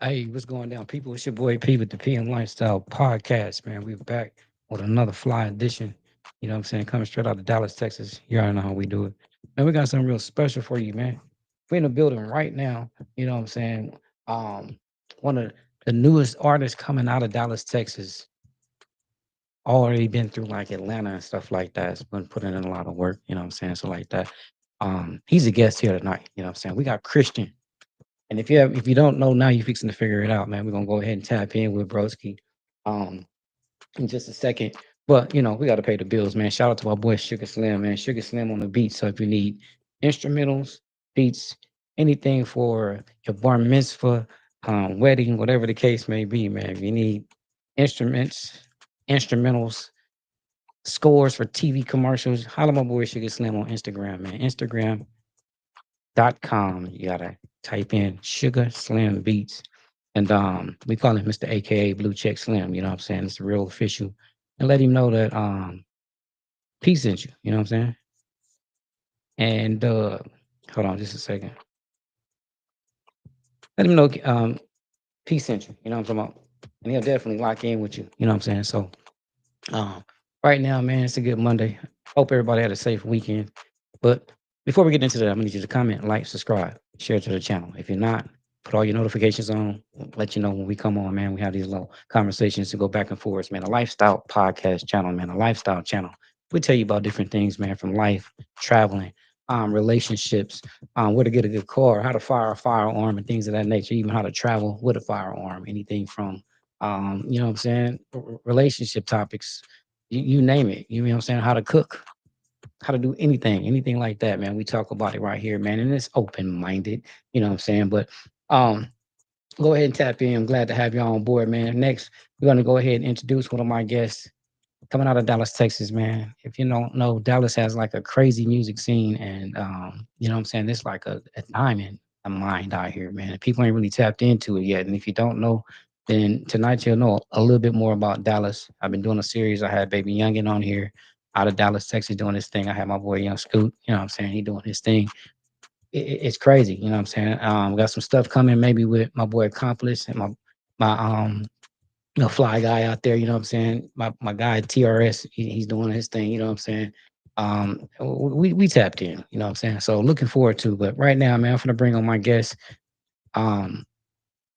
Hey, what's going down, people? It's your boy P with the PM Lifestyle Podcast, man. We're back with another fly edition. You know what I'm saying? Coming straight out of Dallas, Texas. You already know how we do it. Man, we got something real special for you, man. We're in the building right now. You know what I'm saying? Um, One of the newest artists coming out of Dallas, Texas, already been through like Atlanta and stuff like that. It's been putting in a lot of work, you know what I'm saying? So like that. He's a guest here tonight, you know what I'm saying? We got Christian. And if you don't know now, you're fixing to figure it out, man. We're gonna go ahead and tap in with Broski um in just a second. But we gotta pay the bills, man. Shout out to my boy Sugar Slim, man. Sugar Slim on the beat. So if you need instrumentals, beats, anything for your bar mitzvah, wedding, whatever the case may be, man. If you need instruments, instrumentals, scores for TV commercials, holla my boy Sugar Slim on Instagram, man. Instagram.com. You gotta type in Sugar Slim Beats. And we call him Mr. AKA Blue Check Slim, you know what I'm saying? It's the real official. And let him know that P sent you, you know what I'm saying? And hold on just a second. Let him know P sent you, you know what I'm talking about? And he'll definitely lock in with you, you know what I'm saying? So um right now, man, it's a good Monday. Hope everybody had a safe weekend. But before we get into that, I'm gonna need you to comment, like, subscribe, share to the channel. If you're not, put all your notifications on, let you know when we come on, man. We have these little conversations to go back and forth, man. A lifestyle podcast channel, man, a lifestyle channel. We tell you about different things, man, from life, traveling, relationships, where to get a good car, how to fire a firearm, and things of that nature, even how to travel with a firearm, anything from you know what I'm saying, relationship topics, you name it, you know what I'm saying, how to cook, how to do anything like that, man. We talk about it right here, man, and it's open minded, you know what I'm saying. But um, go ahead and tap in. I'm glad to have you on board, man. Next, we're gonna go ahead and introduce one of my guests coming out of Dallas, Texas, man. If you don't know, Dallas has like a crazy music scene, and you know what I'm saying. It's like a diamond, a mind out here, man. People ain't really tapped into it yet, and if you don't know, then tonight you'll know a little bit more about Dallas. I've been doing a series. I had Baby Youngin on here out of Dallas, Texas, doing his thing. I had my boy Young Scoot, you know what I'm saying. He doing his thing. It's crazy, you know what I'm saying. Got some stuff coming, maybe with my boy Accomplice and my fly guy out there, you know what I'm saying? My guy TRS, he's doing his thing, you know what I'm saying? We tapped in, you know what I'm saying? So looking forward to, but right now, man, I'm gonna bring on my guest, um,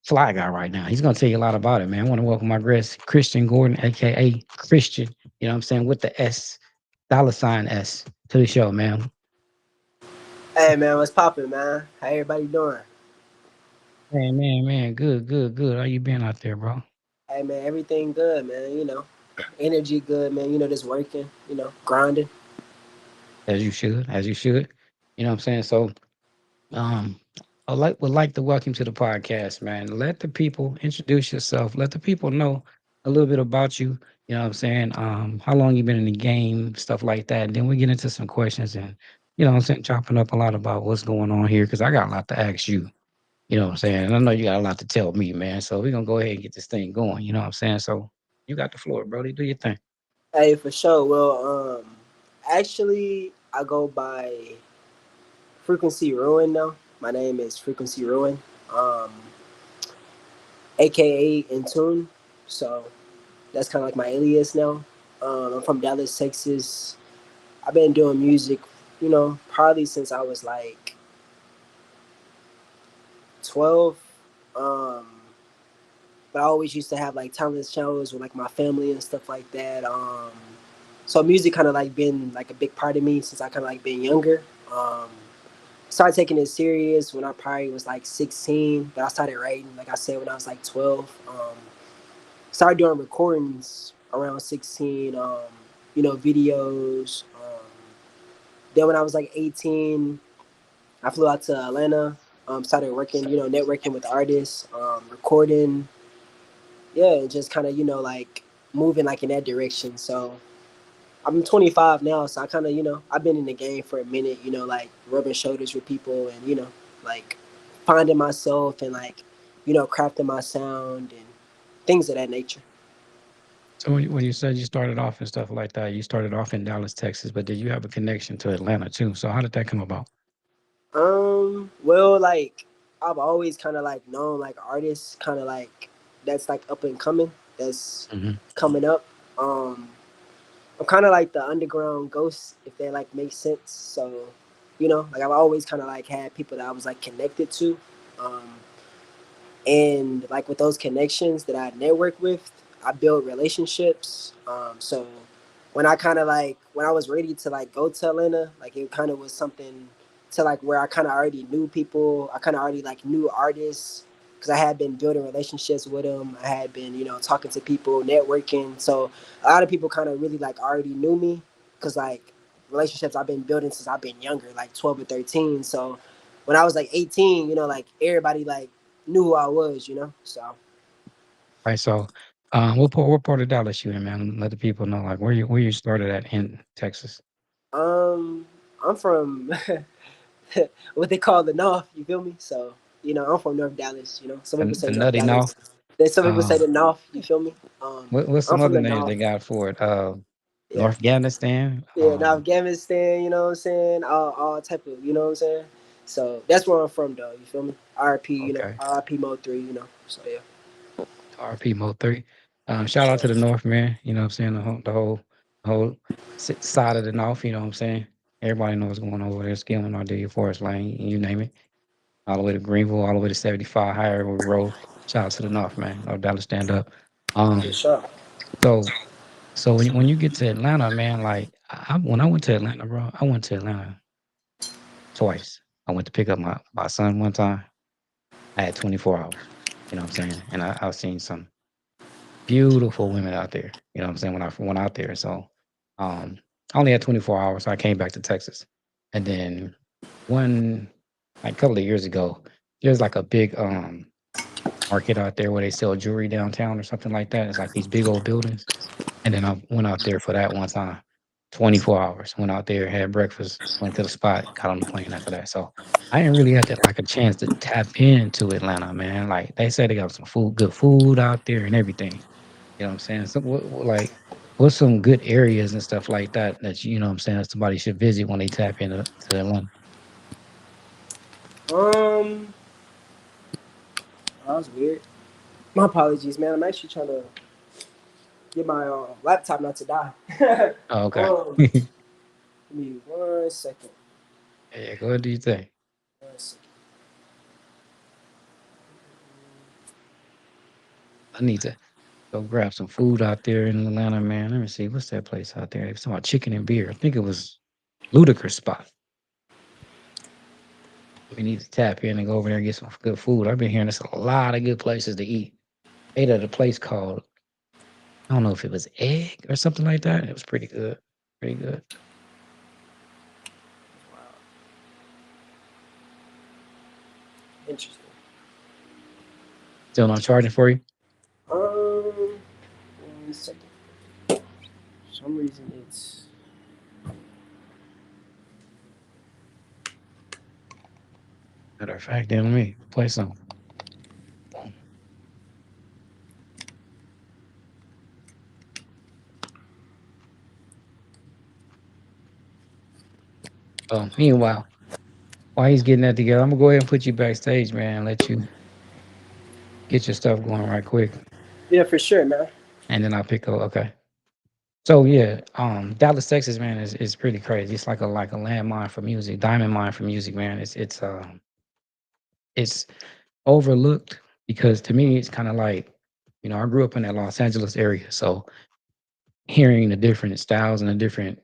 fly guy right now. He's gonna tell you a lot about it, man. I want to welcome my guest, Christian Gordon, aka Christian, you know what I'm saying, with the S, dollar sign S to the show, man. Hey man, what's poppin', man? How everybody doing? Hey man, good. How you been out there, bro? Hey man, everything good, man. Energy good, man. Just working. Grinding. As you should. You know what I'm saying? So Um, I would like to welcome to the podcast, man. Let the people introduce yourself. Let the people know a little bit about you. You know what I'm saying? How long you been in the game, stuff like that. And then we get into some questions and what I'm saying, chopping up a lot about what's going on here because I got a lot to ask you. You know what I'm saying? And I know you got a lot to tell me, man. So we're gonna go ahead and get this thing going. You know what I'm saying? So you got the floor, Brody. Do your thing. Hey, for sure. Well, actually, I go by Frequency Ruin now. My name is Frequency Ruin, um, aka In Tune. So that's kind of like my alias now. I'm from Dallas, Texas. I've been doing music, probably since I was like 12. Um, but I always used to have like talent shows with like my family and stuff like that. So music kind of like been like a big part of me since I kind of like been younger. Um, Started taking it serious when I probably was like 16, but I started writing like I said when I was like 12. Started doing recordings around 16. Videos. Then when I was like 18, I flew out to Atlanta. Started working, networking with artists, recording, yeah, and just kind of like moving like in that direction. So I'm 25 now, so I kind of I've been in the game for a minute, like rubbing shoulders with people and like finding myself and like crafting my sound and things of that nature. So when you said you started off and stuff like that, you started off in Dallas, Texas, but did you have a connection to Atlanta too? So how did that come about? Well, like I've always kind of like known like artists kind of like that's like up and coming, that's Hmm. coming up. Um, I'm kind of like the underground ghost, if that like makes sense. So, like I've always kind of like had people that I was like connected to. Um, and like with those connections that I network with, I build relationships. So when I kind of like when I was ready to like go to Atlanta, like it kind of was something to like where I kind of already knew people. I kind of already like knew artists because I had been building relationships with them. I had been talking to people, networking. So a lot of people kind of really like already knew me because like relationships I've been building since I've been younger, like 12 or 13. So when I was like 18, like everybody like knew who I was. So Right. So, what part of Dallas you in, man? Let the people know, like, where you started at in Texas. I'm from what they call the North. You feel me? So I'm from North Dallas. Some people The say North nutty Dallas. North. Then some people say Um, the North. You feel me? what's I'm some from other the names they North. got for it? Yeah, North Afghanistan. yeah. Now Afghanistan. You know what I'm saying? All type of. You know what I'm saying? So that's where I'm from, though. You feel me? RP. Okay. RP Mode 3. So yeah. RP Mo 3. For Shout out sure. to the North, man. You know what I'm saying? The whole side of the North, you know what I'm saying? Everybody knows what's going on over there. Skilling, RD, Forest Lane, you name it. All the way to Greenville, all the way to 75, higher road. Shout out to the North, man. No Dallas stand up. For Um, sure. so so when you get to Atlanta, man, like when I went to Atlanta, bro, I went to Atlanta twice. I went to pick up my son one time. I had 24 hours. You know what I'm saying? And I've seen some beautiful women out there. You know what I'm saying? When I went out there. So I only had 24 hours. So I came back to Texas. And then one like a couple of years ago, there's like a big market out there where they sell jewelry downtown or something like that. It's like these big old buildings. And then I went out there for that one time. 24 hours. Went out there, had breakfast, went to the spot, got on the plane after that. So I didn't really have to like a chance to tap into Atlanta, man. Like they say they got some good food out there and everything. You know what I'm saying? So like what's some good areas and stuff like that that you know what I'm saying somebody should visit when they tap into to Atlanta? Um, that was weird. My apologies, man. I'm actually trying to get my laptop not to die. Oh, okay. um, Give me 1 second. Yeah, go ahead, do you think? 1 second. I need to go grab some food out there in Atlanta, man. Let me see. What's that place out there? It's about chicken and beer. I think it was Ludacris spot. We need to tap in and go over there and get some good food. I've been hearing there's a lot of good places to eat. Ate at a place called, I don't know if it was Egg or something like that. It was pretty good. Pretty good. Wow, interesting. Still not charging for you? 1 second. For some reason it's Matter of fact, then let me play some. Boom. Meanwhile, while he's getting that together, I'm gonna go ahead and put you backstage, man. Let you get your stuff going right quick, yeah for sure, man. and then I'll pick up. Okay. So yeah, Dallas, Texas, man, is pretty crazy. It's like a landmine for music, diamond mine for music, man. It's overlooked because to me, it's kind of like, I grew up in that Los Angeles area, so hearing the different styles and the different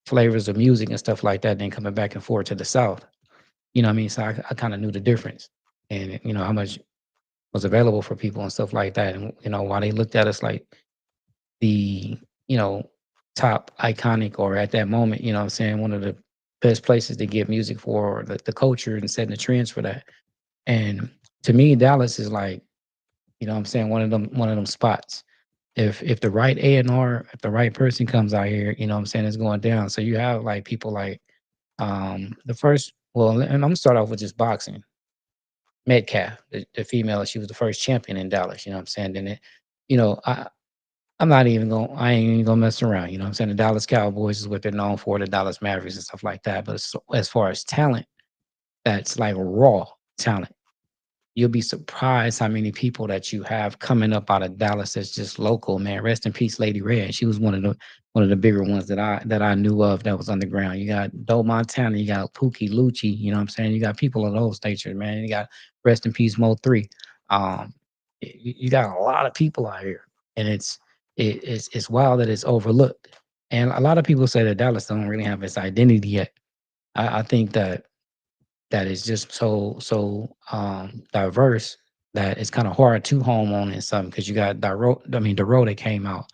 flavors of music and stuff like that, then coming back and forth to the South, you know what I mean? So I kind of knew the difference and how much was available for people and stuff like that, and why they looked at us like the you know top iconic or at that moment, what I'm saying, one of the best places to get music for, or the culture and setting the trends for that. And to me, Dallas is like, what I'm saying, one of them spots. If the right A&R, if the right person comes out here, what I'm saying, it's going down. So you have like people like the first, well, and I'm gonna start off with just boxing. Metcalf, the female, she was the first champion in Dallas, you know what I'm saying? Then you know, I I ain't even gonna mess around. You know what I'm saying? The Dallas Cowboys is what they're known for, the Dallas Mavericks and stuff like that. But as far as talent, that's like raw talent. you'll be surprised how many people that you have coming up out of Dallas that's just local, man. Rest in peace, Lady Red. She was one of the bigger ones that I knew of that was underground. You got Doe Montana, you got Pookie Lucci, you know what I'm saying? You got people of those natures, man. You got Rest in Peace Mo 3. Um, you got a lot of people out here, and it's wild that it's overlooked. And a lot of people say that Dallas don't really have its identity yet. I think that is just so diverse that it's kind of hard to home on in something because you got Daro that came out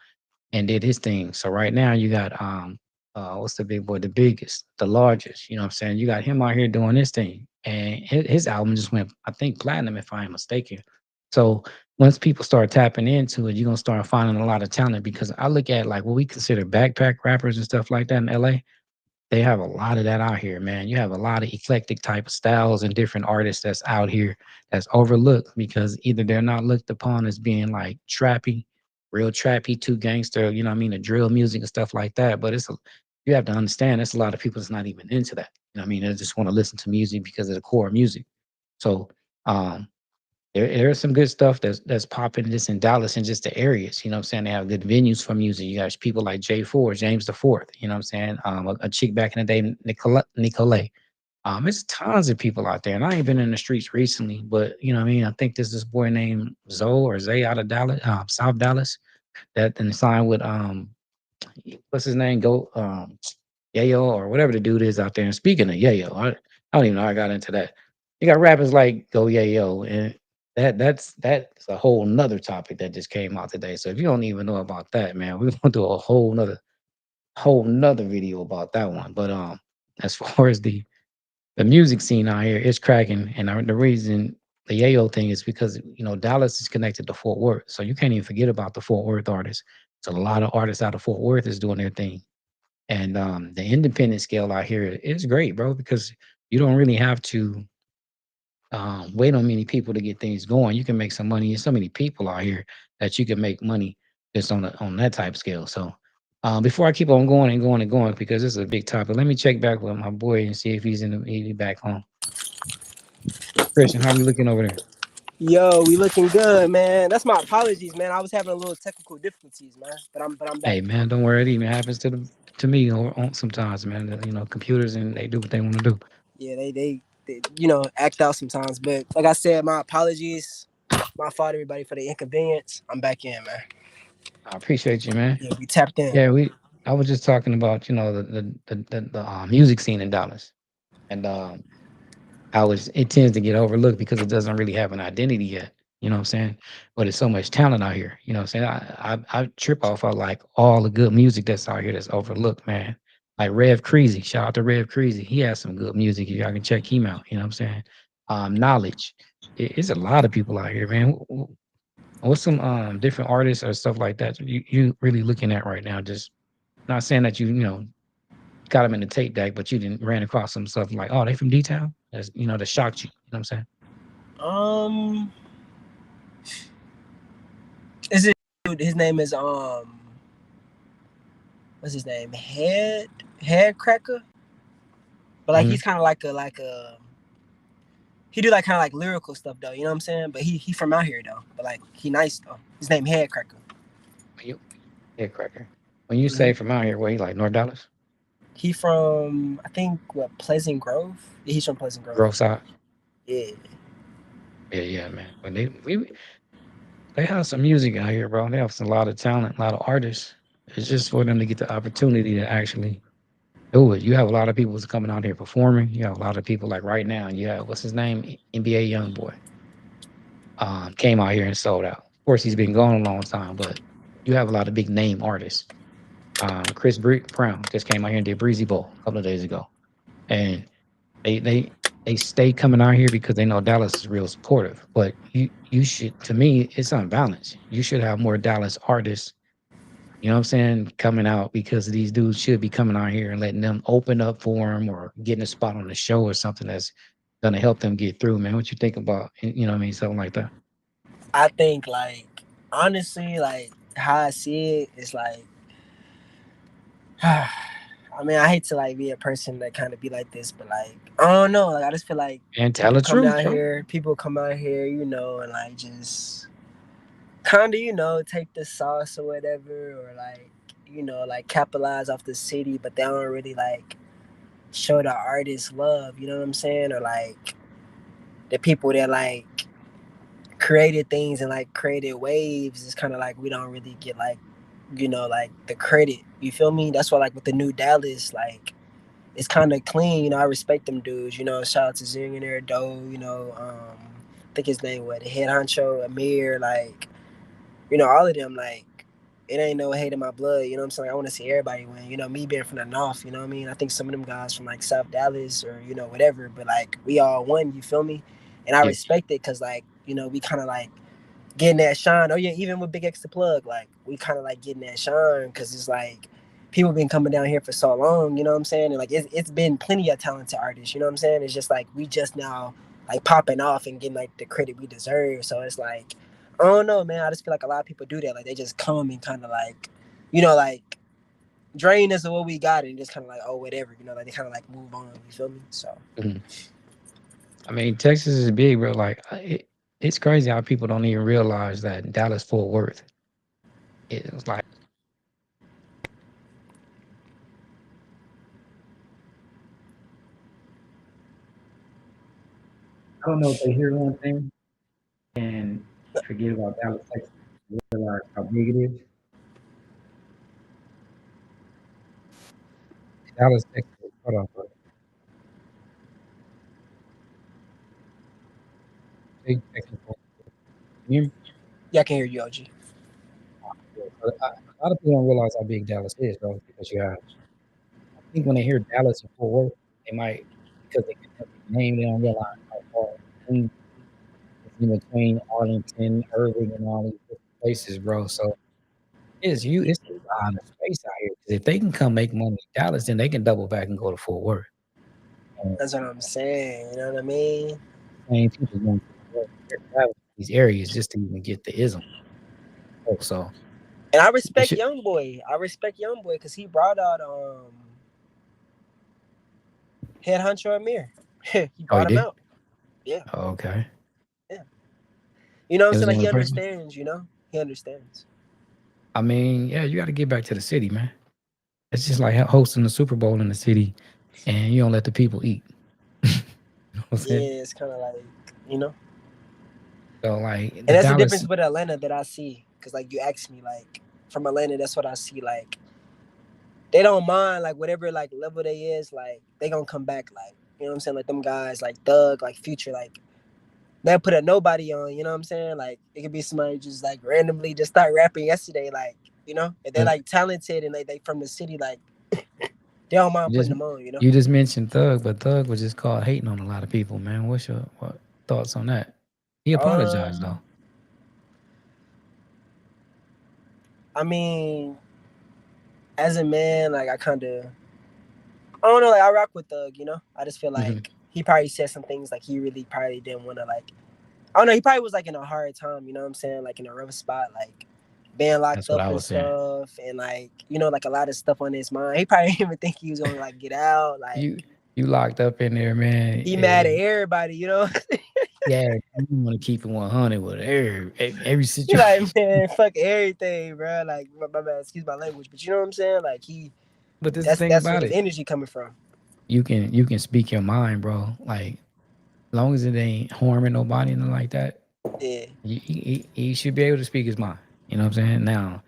and did his thing. So right now you got what's the big boy, the biggest, the largest, you know what I'm saying? You got him out here doing this thing. And his album just went, I think, platinum if I am mistaken. So once people start tapping into it, you're gonna start finding a lot of talent because I look at like what we consider backpack rappers and stuff like that in LA. They have a lot of that out here, man. You have a lot of eclectic type of styles and different artists that's out here that's overlooked because either they're not looked upon as being like trappy, real trappy, too gangster, you know what I mean, the drill music and stuff like that. But you have to understand there's a lot of people that's not even into that. You know what I mean? They just want to listen to music because of the core music. So um there's some good stuff that's popping just in Dallas and just the areas. You know what I'm saying? They have good venues for music. You got people like J4, James the Fourth, you know what I'm saying? A chick back in the day, Nicolay. It's tons of people out there. And I ain't been in the streets recently, but you know what I mean? I think there's this boy named Zoe or Zay out of Dallas, South Dallas, that then signed with what's his name? Go Yayo or whatever the dude is out there. And speaking of Yayo, I don't even know how I got into that. You got rappers like Go Yayo, and that's a whole nother topic that just came out today. So if you don't even know about that, man, we're gonna do a whole nother video about that one. But as far as the music scene out here, it's cracking, and the reason the Yayo thing is because Dallas is connected to Fort Worth, so you can't even forget about the Fort Worth artists. So a lot of artists out of Fort Worth is doing their thing, and the independent scale out here is great, bro, because you don't really have to wait on many people to get things going. You can make some money. There's so many people out here that you can make money just on that type scale. So before I keep on going and going and going, because this is a big topic, let me check back with my boy and see if he's back home. Christian, how we looking over there? Yo, we looking good, man. That's my apologies, man. I was having a little technical difficulties, man. But I'm back Hey now. man, don't worry. It even happens to me sometimes, man. Computers and they do what they want to do. Yeah, they act out sometimes. But like I said, my apologies. My fault, everybody, for the inconvenience. I'm back in, man. I appreciate you, man. Yeah, we tapped in. Yeah, I was just talking about the music scene in Dallas, and how it tends to get overlooked because it doesn't really have an identity yet. You know what I'm saying? But it's so much talent out here. You know what I'm saying? I trip off of like all the good music that's out here that's overlooked, man. Like Rev Creasy, shout out to Rev Creasy. He has some good music. Y'all can check him out. You know what I'm saying? Knowledge. It's a lot of people out here, man. What's some different artists or stuff like that you really looking at right now? Just not saying that you got them in the tape deck, but you didn't ran across some stuff like, oh, they from D Town? That's that shocked you. You know what I'm saying? Um, is it dude? His name is what's his name? Head Cracker. But like Hmm. he's kind of like a he do like kind of like lyrical stuff though. You know what I'm saying? But he from out here though. But like he nice though. His name Head Cracker. When you Head cracker. When you Hmm. say from out here, where you like North Dallas, He from I think what Pleasant Grove. Yeah, he's from Pleasant Grove. Grove side? Yeah. Yeah, yeah, man. But they have some music out here, bro. They have a lot of talent, a lot of artists. It's just for them to get the opportunity to actually do it. You have a lot of people who's coming out here performing. You have a lot of people like right now. You have what's his name, NBA young boy. Came out here and sold out. Of course, he's been gone a long time, but you have a lot of big name artists. Chris Brown just came out here and did Breezy Bowl a couple of days ago, and they they they stay coming out here because they know Dallas is real supportive. But you should, to me, it's unbalanced. You should have more Dallas artists. You know what I'm saying? Coming out because these dudes should be coming out here and letting them open up for them or getting a spot on the show or something that's gonna help them get through, man. What you think about, what I mean, something like that? I think like honestly like how I see it is like I I mean, I hate to like be a person that kind of be like this, but like I don't know. Like I just feel like And tell the truth, bro. people come out here, you know, and like just kind of, you know, take the sauce or whatever, or like, you know, like capitalize off the city, but they don't really like show the artist love. You know what I'm saying? Or like the people that like created things and like created waves. It's kind of like we don't really get like, you know, like the credit. You feel me? That's why like with the new Dallas, like it's kind of clean. You know, I respect them dudes. You know, shout out to Zillionaire Doe. You know, I think his name was Head Honcho Amir. Like, you know, all of them. Like, it ain't no hate in my blood. You know what I'm saying? I want to see everybody win. You know, me being from the north. You know what I mean? I think some of them guys from like South Dallas or you know whatever. But like, we all won. You feel me? And I Yeah. respect it because like, you know, we kind of like getting that shine. Oh yeah, even with Big X the Plug, like we kind of like getting that shine because it's like people been coming down here for so long. You know what I'm saying? And like it's been plenty of talented artists. You know what I'm saying? It's just like we just now like popping off and getting like the credit we deserve. So it's like I don't know, man. I just feel like a lot of people do that. Like they just come and kind of like, you know, like drain us of what we got and just kind of like oh whatever. You know, like they kind of like move on. You feel me? So Mhm. I mean, Texas is big, bro. Like, it's crazy how people don't even realize that Dallas Fort Worth is like, I don't know if they hear one thing and forget about Dallas, Texas, realize how big it is. Dallas, Texas, hold on, bro. Big Texas, Fort Worth. Can you hear me? yeah, I can hear you, OG. Yeah, so a lot of people don't realize how big Dallas is, bro, because you have, I think when they hear Dallas and Fort Worth, they might, because they can name, they don't realize how far between it's in between Arlington, Irving, and all these different places, bro. So it's a lot of space out here. 'Cause if they can come make money in Dallas, then they can double back and go to Fort Worth. And That's what I'm saying. You know what I mean? same people going to Fort Worth. They're traveling to these areas just to even get the ism. Oh, so And I it respect should. YoungBoy. I respect YoungBoy because he brought out Head Hunter Amir. He Oh, you brought him did? out. Yeah, Oh, okay. yeah. You know what I'm It was saying? the Like only he person. understands. You know, he understands. I mean, yeah, you got to get back to the city, man. It's just like hosting the Super Bowl in the city, and you don't let the people eat. You know what I'm saying? Yeah, it's kind of like you know, So like the and that's the difference Dallas, with Atlanta that I see. Cause like you asked me, like from Atlanta, that's what I see. Like they don't mind like whatever like level they is. Like they gonna come back. Like you know what I'm saying? Like them guys, like Thug, like Future, like they put a nobody on, you know what I'm saying? Like it could be somebody just like randomly just start rapping yesterday, like, you know, if they're but like talented and they from the city, like they don't mind you putting just them on, you know? you just mentioned Thug, but Thug was just caught hating on a lot of people, man. What's your thoughts on that? He apologized Um, though. I mean, as a man, like I kinda I don't know, like I rock with Thug, you know? I just feel Hmm. like he probably said some things like he really probably didn't wanna like I don't know, he probably was like in a hard time, you know what I'm saying? Like in a rough spot, like being locked That's what up I and was saying. stuff and like, you know, like a lot of stuff on his mind. He probably didn't even think he was gonna like get out. Like You you locked up in there, man. he mad at everybody, you know? Yeah, you want to keep it 100 with every He situation. like, man, fuck everything, bro. Like my bad, excuse my language, but you know what I'm saying? Like But this is the that's thing that's where about his it. energy coming from. You can speak your mind, bro. Like long as it ain't harming nobody and nothing like that, Yeah. he should be able to speak his mind. You know what I'm saying? Now,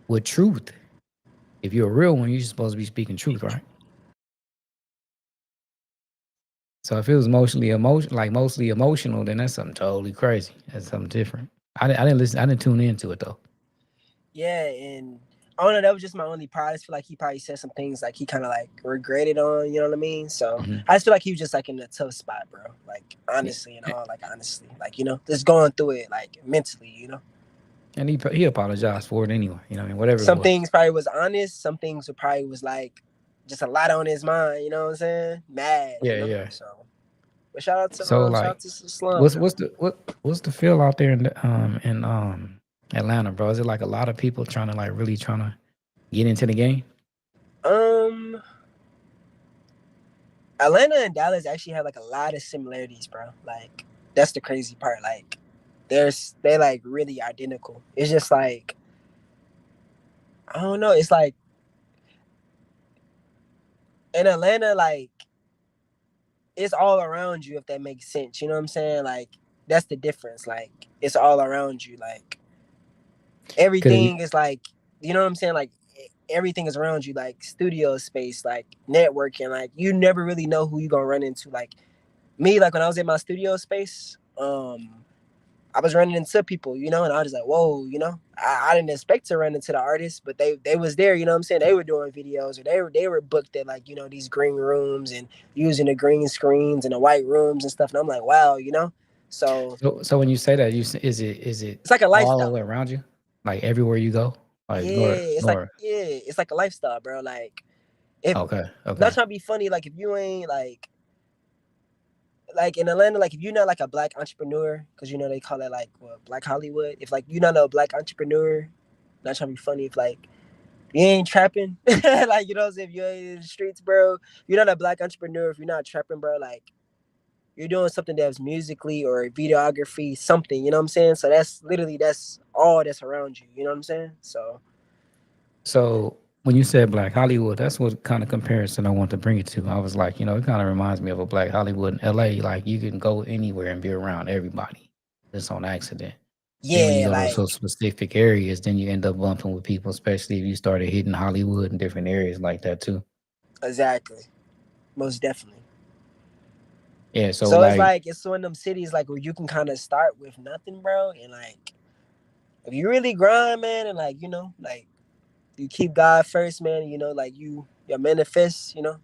with truth, if you're a real one, you're supposed to be speaking truth, right? So if it was mostly emotional, then that's something totally crazy. That's something different. I didn't listen. I didn't tune into it though. Yeah, and I don't know, that was just my only pride. I just feel like he probably said some things like he kind of like regretted on, you know what I mean? So Hmm. I just feel like he was just like in a tough spot, bro. Like honestly, and all, like honestly, like you know, just going through it like mentally, you know. And he apologized for it anyway. You know, what I mean, whatever it Some was. things probably was honest. Some things were probably was like just a lot on his mind. You know what I'm saying? Mad, you Yeah, know. yeah. So, but shout out to So shout like, out to Slum what's though. what's the what's the feel out there in Atlanta, bro? Is it like a lot of people trying to really trying to get into the game? Atlanta and Dallas actually have like a lot of similarities, bro. Like that's the crazy part. Like they like really identical. It's just like I don't know. It's like in Atlanta, like it's all around you if that makes sense. You know what I'm saying? Like that's the difference. Like it's all around you. Like Could it? everything is like you know what I'm saying? Like everything is around you, like studio space, like networking. Like you never really know who you gonna run into. Like me, like when I was in my studio space, I was running into people, you know, and I was just like, whoa, you know, I didn't expect to run into the artists, but they was there, you know what I'm saying? They were doing videos or they were booked at like, you know, these green rooms and using the green screens and the white rooms and stuff. And I'm like, wow, you know? So So when you say that, is it it's like a all the lifestyle. way around you, like everywhere you go, like north, north? It's like a lifestyle, bro. Like if Okay, not okay. trying to be funny, like if you ain't like in Atlanta, like if you're not like a black entrepreneur, because you know they call it like what, Black Hollywood. If like you're not a black entrepreneur, not trying to be funny, if like you ain't trapping, like you know, what I'm saying? If you ain't in the streets, bro, you're not a black entrepreneur. If you're not trapping, bro, like you're doing something that's musically or videography, something. You know what I'm saying? So that's literally that's all that's around you. You know what I'm saying? So So when you said Black Hollywood, that's what kind of comparison I want to bring it to. I was like, it kind of reminds me of a Black Hollywood in LA. Like you can go anywhere and be around everybody just on accident. Then when you yeah, go to those like specific areas, then you end up bumping with people, especially if you started hitting Hollywood and different areas like that too. exactly, most definitely. Yeah. So So like, it's one of them cities like where you can kind of start with nothing, bro, and like if you really grind, man, and like you know, like you keep God first, man. You know, like your manifest, you know,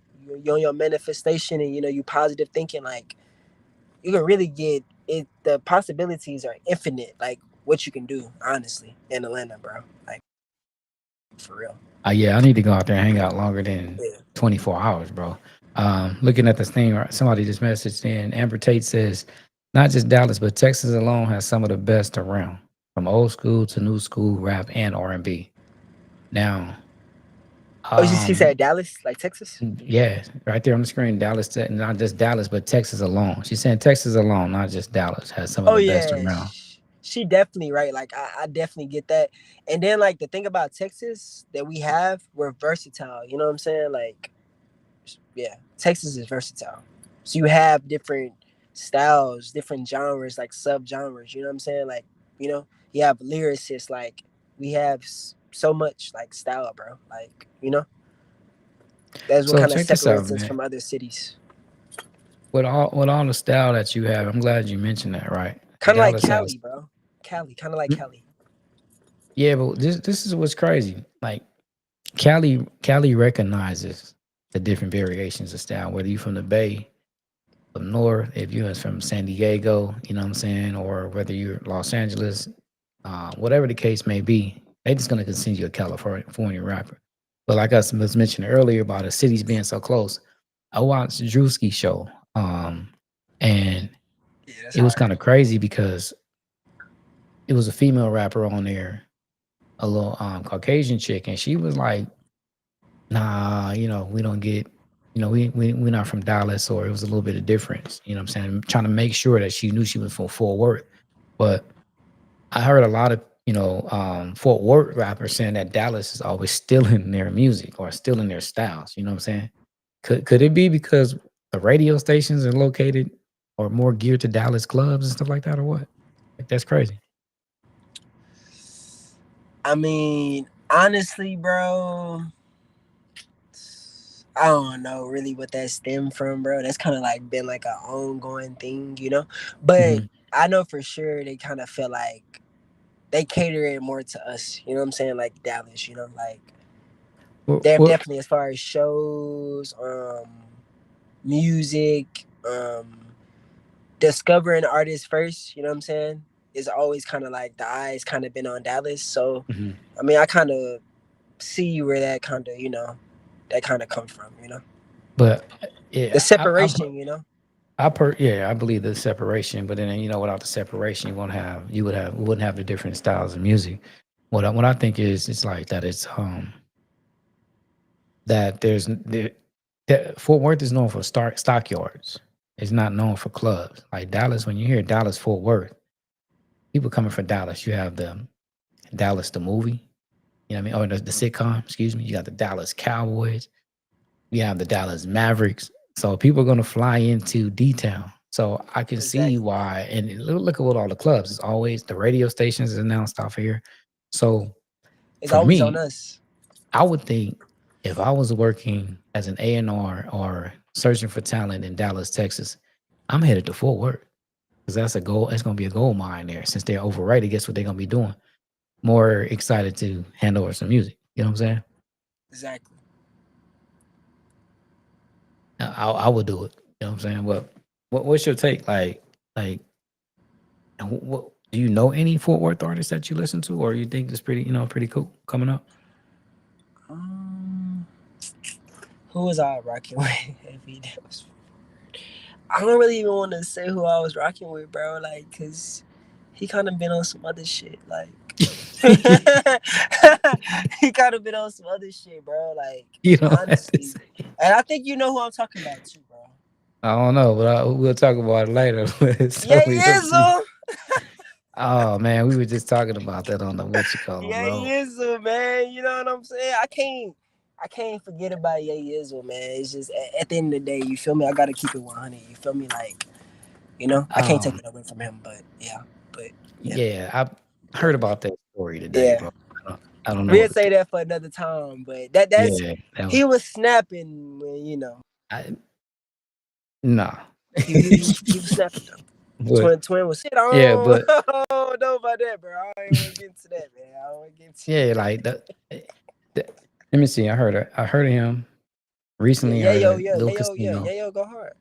you on your manifestation, and you know you positive thinking, like you can really get it. The possibilities are infinite, like what you can do, honestly, in Atlanta, bro. Like for real. yeah, I need to go out there and hang out longer than Yeah. 24 hours, bro. Looking at this thing, somebody just messaged in. Amber Tate says, not just Dallas, but Texas alone has some of the best around, from old school to new school rap and R&B. Now, Oh, she um, said Dallas, like Texas. yeah, right there on the screen, Dallas, not just Dallas, but Texas alone. She's saying Texas alone, not just Dallas, has some of Oh the best yeah, around. she definitely right. Like I definitely get that. And then like the thing about Texas that we have, we're versatile. You know what I'm saying? Like yeah, Texas is versatile. So you have different styles, different genres, like sub genres. You know what I'm saying? Like you know, you have lyricists. Like we have so much like style, bro. Like you know, that's what So kind of check this out, separates us man. from other cities. With all the style that you have, I'm glad you mentioned that, right? Kind of like Dallas has. Cali, bro. Cali, kind of like Cali. Yeah, but this is what's crazy. Like Cali recognizes the different variations of style, whether you from the Bay, from North, if you're from San Diego, you know what I'm saying, or whether you're Los Angeles, whatever the case may be, they just gonna consider you a California rapper. But like I was mentioning earlier about the cities being so close, I watched Drewski show, and Yeah, that's it was hard. kind of crazy because it was a female rapper on there, a little Caucasian chick, and she was like, nah, we don't get, we're not from Dallas, or it was a little bit of difference. You know what I'm saying? Trying to make sure that she knew she was from Fort Worth. But I heard a lot of, Fort Worth rappers saying that Dallas is always stealing their music or stealing their styles. You know what I'm saying? Could it be because the radio stations are located or more geared to Dallas clubs and stuff like that, or what? Like that's crazy. I mean, honestly, bro, I don't know really what that stemmed from, bro. That's kind of like been like an ongoing thing, you know. But Hmm. I know for sure they kind of feel like they cater it more to us. You know what I'm saying? Like Dallas, you know, like Well, they're well, definitely as far as shows, music, discovering artists first. You know what I'm saying? Is always kind of like the eyes kind of been on Dallas. So, mhm. I mean, I kind of see where that kind of that kind of come from. You know, But the yeah, separation. You know. yeah, I believe the separation, but then without the separation, we wouldn't have the different styles of music. What I think is it's like that it's that Fort Worth is known for stockyards. It's not known for clubs. Like Dallas, when you hear Dallas Fort Worth, people coming from Dallas. You have the Dallas the movie, you know what I mean, or the sitcom. Excuse me. You got the Dallas Cowboys. You have the Dallas Mavericks. So people are going to fly into D Town. So I can see Exactly. why. And look at what all the clubs. It's always the radio stations is announced off here. So It's for always on me, us. I would think if I was working as an A&R or searching for talent in Dallas, Texas, I'm headed to Fort Worth because that's a goal. It's going to be a gold mine there. Since they're overrated, guess what they're going to be doing? More excited to hand over some music. You know what I'm saying? Exactly. I would do it. You know what I'm saying? What's your take? Like, what do you know any Fort Worth artists that you listen to, or you think it's pretty, pretty cool coming up? Um, who was I rocking with? Heavy? I don't really even want to say who I was rocking with, bro. Like, cause he kind of been on some other shit. Like, he kind of been on some other shit, bro. Like, You don't have to honestly, say. and I think you know who I'm talking about too, bro. I don't know, but we'll talk about it later. Yeah, Tell he me is, what you. though. Oh man, we were just talking about that on the what you call them, Yeah, he bro. is, man. You know what I'm saying? I can't forget about Yeah, he is, man. It's just at the end of the day, you feel me? I gotta keep it 100. You feel me? Like, I can't take Um, it away from him. But yeah, but yeah, yeah, I yeah, heard about that story today, yeah. bro. I don't know We'll what to. say that for another time. But that's Yeah, that was. he was snapping when I nah. he was snapping though. But Twin was shit. yeah, but I don't know about that, bro. I ain't want to get into that, man. I don't want to get into yeah, that. like let me see. I heard of him Yeah, recently. I yeah, heard yo, of yeah, Lil yeah, yo, yeah, Casino. yeah, yo, go hard.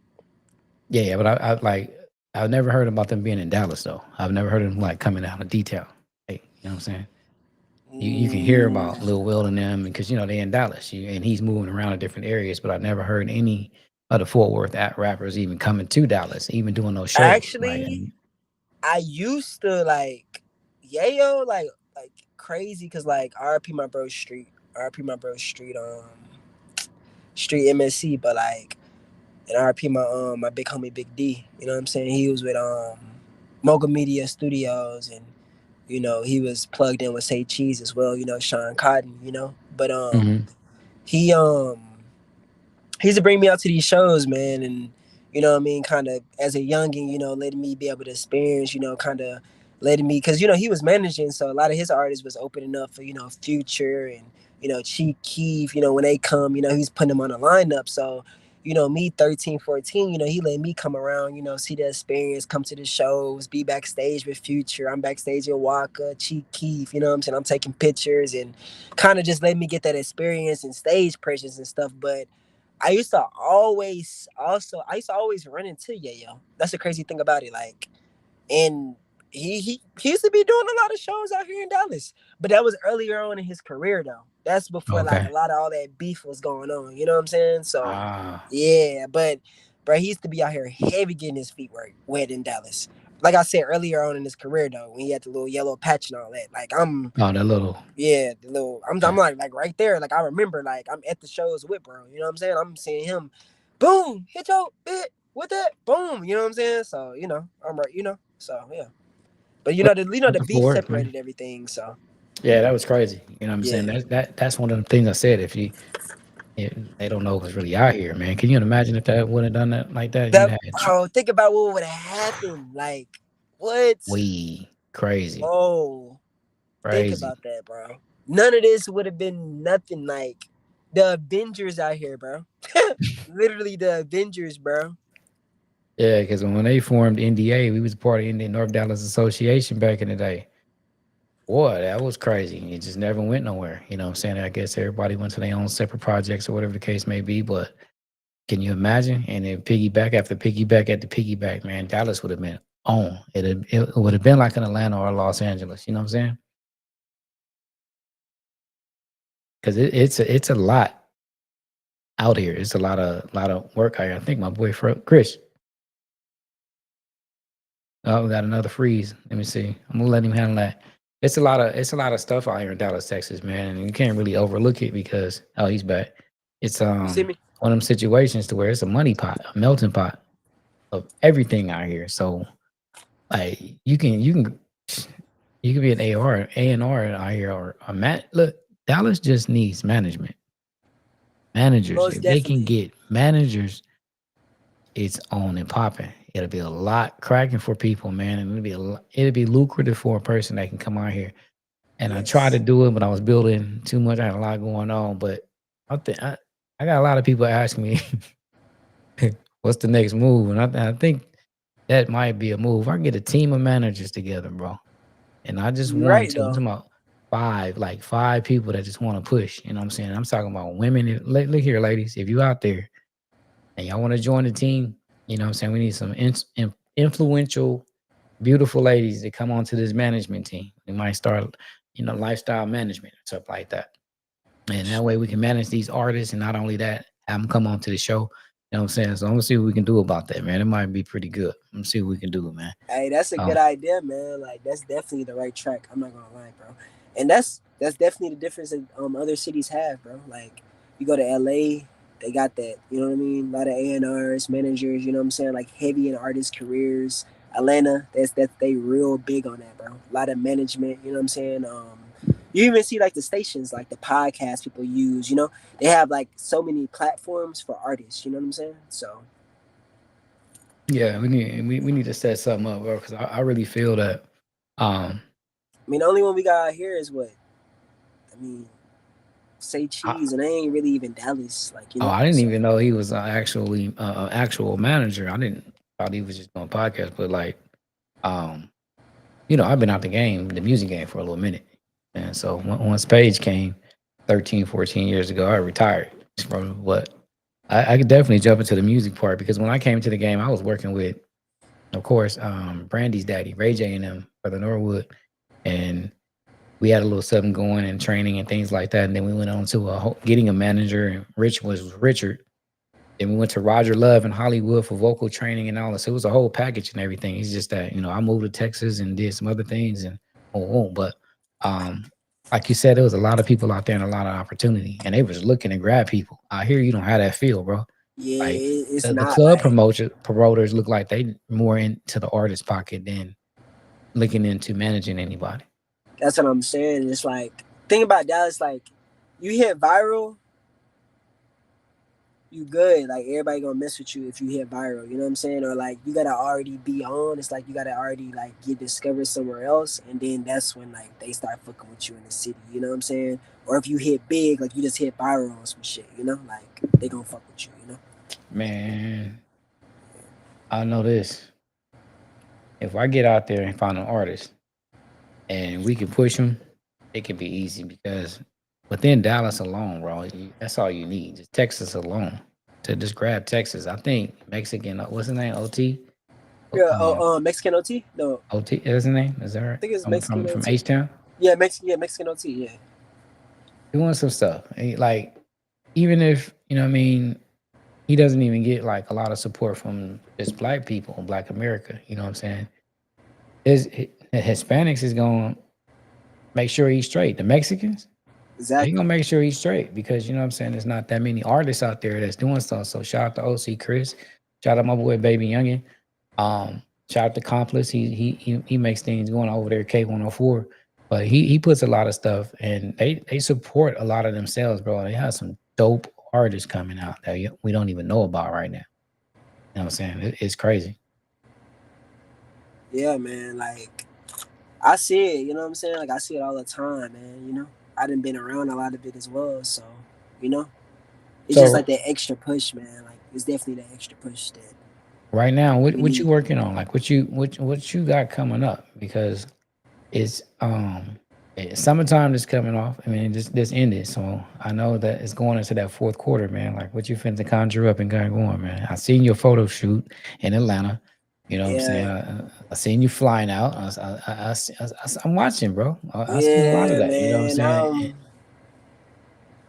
Yeah, but I like I've never heard about them being in Dallas though. I've never heard of them like coming out of detail. Hey, you know what I'm saying? You can hear Mm, about Lil Will and them because they in Dallas. And he's moving around to different areas, but I never heard any of the Fort Worth at rappers even coming to Dallas, even doing those shows. Like, actually, I used to like Yayo like crazy because like RP my bro Street, RP my bro Street, Street MSC, but like and RP my big homie Big D. You know what I'm saying? He was with Mogul Media Studios, and he was plugged in with Say Cheese as well. Sean Cotton. But mhm. he he used to bring me out to these shows, man, and what I mean, kind of as a youngin, letting me be able to experience, kind of letting me, because he was managing, so a lot of his artists was opening up for Future and Chief Keef, when they come, he's putting them on the lineup, so. Me 13, 14, he let me come around, see the experience, come to the shows, be backstage with Future. I'm backstage with Waka, Chief Keef, you know what I'm saying? I'm taking pictures and kind of just let me get that experience and stage presence and stuff. But I used to always run into Yayo. That's the crazy thing about it. Like, and he used to be doing a lot of shows out here in Dallas. But that was earlier on in his career though. That's before like a Okay. lot of all that beef was going on. You know what I'm saying? So Ah, yeah, but bro, he used to be out here heavy getting his feet wet in Dallas. Like I said earlier on in his career though, when he had the little yellow patch and all that. Like oh, that little. yeah, the little I'm Yeah. like right there. Like I remember like I'm at the shows with bro. You know what I'm saying? I'm seeing him, boom, hit your bit with that, boom. You know what I'm saying? So I'm right. So yeah. But Look, the looking beef forward, man. separated everything. So Yeah, that was crazy. You know what I'm saying? yeah, That's one of the things I said. If they don't know what's really out here, man. Can you imagine if that would have done that like that? You'd that have had bro. Think about what would have happened. Like what? way crazy, Bro, think crazy. about that, bro. None of this would have been nothing like the Avengers out here, bro. Literally the Avengers, bro. Yeah, because when they formed NDA, we was part of Indian North Dallas Association back in the day. Boy, that was crazy. It just never went nowhere. You know what I'm saying? I guess everybody went to their own separate projects or whatever the case may be. But can you imagine? And then piggyback after piggyback after piggyback, man, Dallas would have been on. It would have been like an Atlanta or Los Angeles. You know what I'm saying? Because it's a lot out here. It's a lot of work out here. I think my boy Kris. Oh, we got another freeze. Let me see. I'm gonna let him handle that. It's a lot of stuff out here in Dallas, Texas, man, and you can't really overlook it because he's back. It's You see me? one of them situations to where it's a money pot, a melting pot of everything out here. So like you can be an A&R out here or a look, Dallas just needs managers. Most If they can definitely. get managers, it's on and popping. It'll be a lot cracking for people, man, and it'll be lucrative for a person that can come out here. And I tried to Yes. do it, but I was building too much. I had a lot going on, but I think I got a lot of people asking me, "What's the next move?" And I think that might be a move. I get a team of managers together, bro, and I just You're want right to. I'm though. talking about five people that just want to push. You know what I'm saying? I'm talking about women. Look here, ladies, if you out there and y'all want to join the team, you know what I'm saying? We need some influential, beautiful ladies to come onto this management team. We might start, lifestyle management or stuff like that. And that way we can manage these artists and not only that, have them come onto the show. You know what I'm saying? So I'm gonna see what we can do about that, man. It might be pretty good. I'm gonna see what we can do, man. Hey, that's a good Um, idea, man. Like that's definitely the right track. I'm not gonna lie, bro. And that's definitely the difference that other cities have, bro. Like you go to LA, they got that. You know what I mean? A lot of A&Rs, managers. You know what I'm saying? Like heavy in artist careers. Atlanta, that they real big on that, bro. A lot of management. You know what I'm saying? You even see like the stations, like the podcast people use. You know, they have like so many platforms for artists. You know what I'm saying? So yeah, we need to set something up, bro, because I really feel that. Um, I mean, the only one we got out here is what I mean. Say I, cheese, and I ain't really even Dallas, like you oh, know. I didn't So even know he was actually actual manager. I didn't thought he was just doing podcasts, but like, um, I've been out the music game for a little minute. And so once Page came 13, 14 years ago, I retired from what I could definitely jump into the music part because when I came to the game, I was working with, of course, Brandy's daddy, Ray J and them, Brother Norwood. And we had a little something going and training and things like that. And then we went on to getting a manager, and Rich was Richard. Then we went to Roger Love in Hollywood for vocal training and all this. It was a whole package and everything. It's just that, I moved to Texas and did some other things and but um like you said, there was a lot of people out there and a lot of opportunity. And they was looking to grab people. Out here you don't have that feel, bro. yeah, Like it's the not club like promoters look like they more into the artist pocket than looking into managing anybody. that's what I'm saying. It's like thing about Dallas, like you hit viral, you good. Like everybody gonna mess with you if you hit viral. You know what I'm saying? Or like you gotta already be on. It's like you gotta already like get discovered somewhere else, and then that's when like they start fucking with you in the city. You know what I'm saying? Or if you hit big, like you just hit viral on some shit. You know, like they gonna fuck with you. You know? Man, I know this. If I get out there and find an artist and we can push them, it can be easy because within Dallas alone, bro, that's all you need. Just Texas alone to just grab Texas. I think Mexican, what's his name? OT, Yeah. um, Mexican OT? No, OT is his name. Is that I right? think it's From Mexican from OT. H Town, Yeah, Mexican. Yeah, Mexican OT. Yeah. doing some stuff. Like even if what I mean, he doesn't even get like a lot of support from just black people, Black America. You know what I'm saying? Is the Hispanics is going to make sure he's straight. The Mexicans, they Exactly. gonna make sure he's straight because you know what I'm saying. There's not that many artists out there that's doing stuff. So shout out to OC Kris, shout out my boy Baby Youngin, shout out to Accomplice. He makes things going over there K104, but he puts a lot of stuff and they support a lot of themselves, bro. They have some dope artists coming out that we don't even know about right now. You know what I'm saying? It's crazy. Yeah, man. Like I see it. You know what I'm saying? Like I see it all the time, man. You know, I done been around a lot of it as well. So you know, it's just like So that extra push, man. Like it's definitely that extra push that right now, what we what you need. working on? Like what you got coming up? Because it's summertime is coming off. I mean, this ended, so I know that it's going into that fourth quarter, man. Like what you finna conjure up and got going, man. I seen your photo shoot in Atlanta. You know what I'm saying? Yeah, I seen you flying out. I'm watching, bro. I seen a lot of yeah, that. You know what I'm man. saying?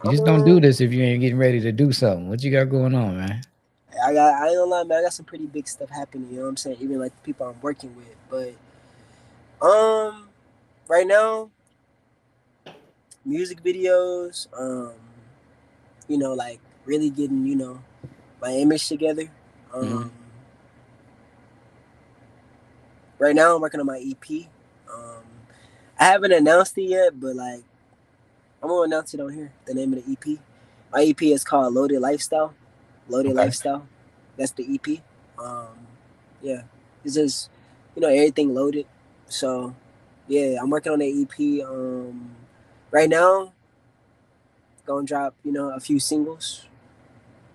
You I'm just don't do this if you ain't getting ready to do something. What you got going on, man? I ain't gonna lie, man. I got some pretty big stuff happening. You know what I'm saying? Even like the people I'm working with, but um, right now, music videos. You know, like really getting my image together. Mm-hmm. Um, right now, I'm working on my EP. Um, I haven't announced it yet, but like I'm gonna announce it on here. The name of the EP. My EP is called Loaded Lifestyle. Loaded Okay. Lifestyle. That's the EP. Yeah, it's just everything loaded. So yeah, I'm working on the EP. Right now, gonna drop a few singles.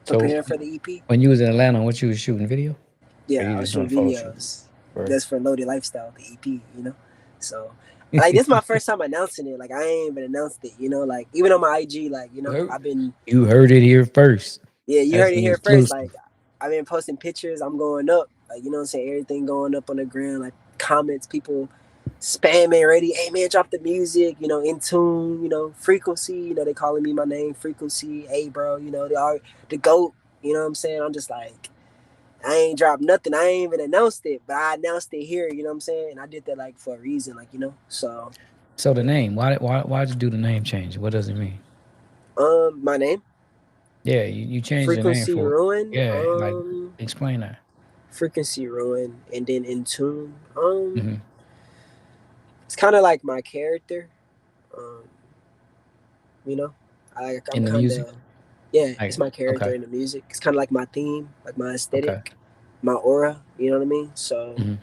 So Preparing for the EP. when you was in Atlanta, what you was shooting video, or Yeah, you I was just doing shooting photo shoots? videos. Or That's for Loaded Lifestyle, the EP. So like this is my first time announcing it. Like I ain't even announced it. Like even on my IG, like I've been you heard it here first. yeah, you That's heard it the here first. exclusive. Like I've been posting pictures. I'm going up. Like what I'm saying, everything going up on the ground. Like comments, people spamming ready. Hey man, drop the music. In tune. Frequency. They calling me my name, Frequency. Hey bro. They are the goat. You know what I'm saying? I'm just like I ain't dropped nothing. I ain't even announced it, but I announced it here. You know what I'm saying? And I did that like for a reason. Like so So the name, why'd you do the name change? What does it mean? my name Yeah, you changed the name Frequency for Ruin. yeah. Like explain that. Frequency Ruin, and then In Tune. Mm-hmm. It's kind of like my character. Um, you know, I'm In the kind music, of yeah. It's like my character okay, in the music. It's kind of like my theme, like my okay. aesthetic, my aura. You know what I mean? So Mm-hmm.